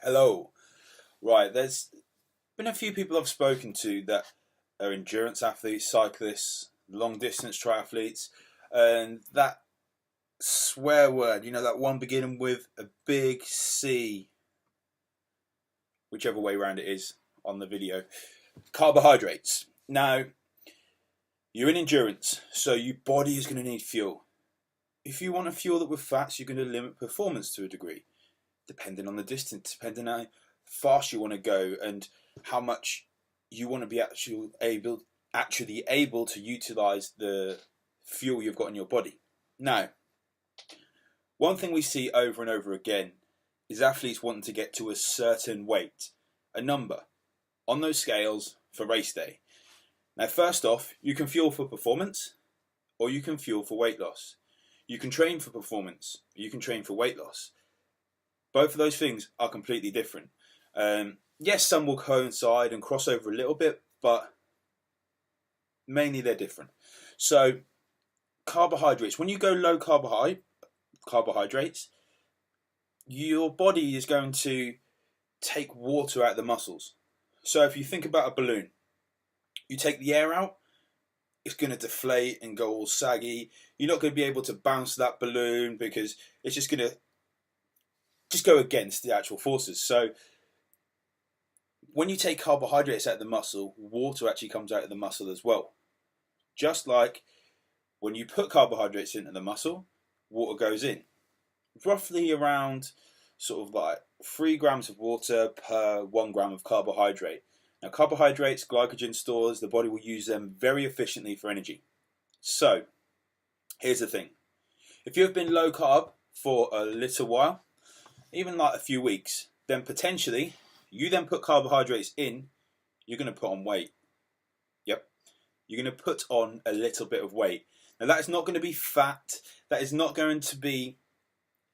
Hello. Right, there's been a few people I've spoken to that are endurance athletes, cyclists, long distance triathletes, and that swear word, that one beginning with a big C, whichever way around it is on the video. Carbohydrates. Now, you're in endurance, so your body is going to need fuel. If you want to fuel it with fats, you're going to limit performance to a degree, depending on the distance, depending on how fast you want to go and how much you want to be actually able to utilize the fuel you've got in your body. Now, one thing we see over and over again is athletes wanting to get to a certain weight, a number, on those scales for race day. Now, first off, you can fuel for performance or you can fuel for weight loss. You can train for performance, you can train for weight loss. Both of those things are completely different. Yes, some will coincide and cross over a little bit, but mainly they're different. So, carbohydrates. When you go low carbohydrates, your body is going to take water out of the muscles. So, if you think about a balloon, you take the air out, it's going to deflate and go all saggy. You're not going to be able to bounce that balloon because it's just going to go against the actual forces. So when you take carbohydrates out of the muscle, water actually comes out of the muscle as well. Just like when you put carbohydrates into the muscle, water goes in. Roughly around sort of like 3 grams of water per 1 gram of carbohydrate. Now, carbohydrates, glycogen stores, the body will use them very efficiently for energy. So, here's the thing. If you've been low carb for a little while, even like a few weeks, then potentially, you then put carbohydrates in, you're going to put on weight. Yep. You're going to put on a little bit of weight. Now, that is not going to be fat. That is not going to be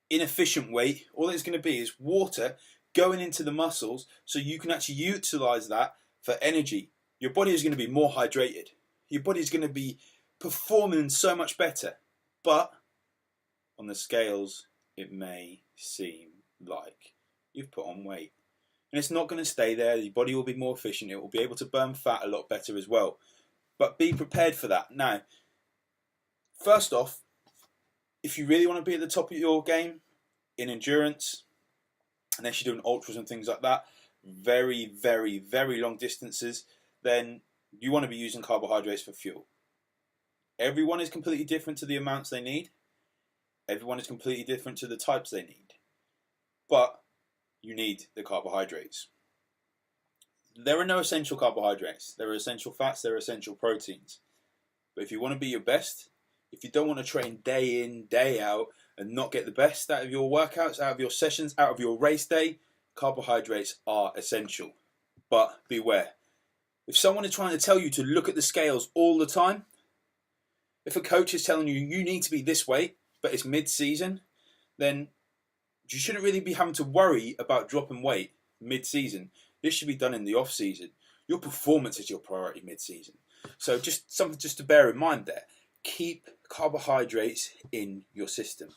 inefficient weight. All it's going to be is water going into the muscles so you can actually utilize that for energy. Your body is going to be more hydrated. Your body is going to be performing so much better. But on the scales, it may seem like you've put on weight. And it's not going to stay there. Your body will be more efficient. It will be able to burn fat a lot better as well. But be prepared for that. Now, first off, if you really want to be at the top of your game in endurance, unless you're doing ultras and things like that, very, very, very long distances, then you want to be using carbohydrates for fuel. Everyone is completely different to the amounts they need. Everyone is completely different to the types they need. But you need the carbohydrates. There are no essential carbohydrates. There are essential fats, there are essential proteins. But if you want to be your best, if you don't want to train day in, day out, and not get the best out of your workouts, out of your sessions, out of your race day, carbohydrates are essential. But beware. If someone is trying to tell you to look at the scales all the time, if a coach is telling you you need to be this weight, but it's mid-season, then you shouldn't really be having to worry about dropping weight mid-season. This should be done in the off-season. Your performance is your priority mid-season. So just something just to bear in mind there. Keep carbohydrates in your system.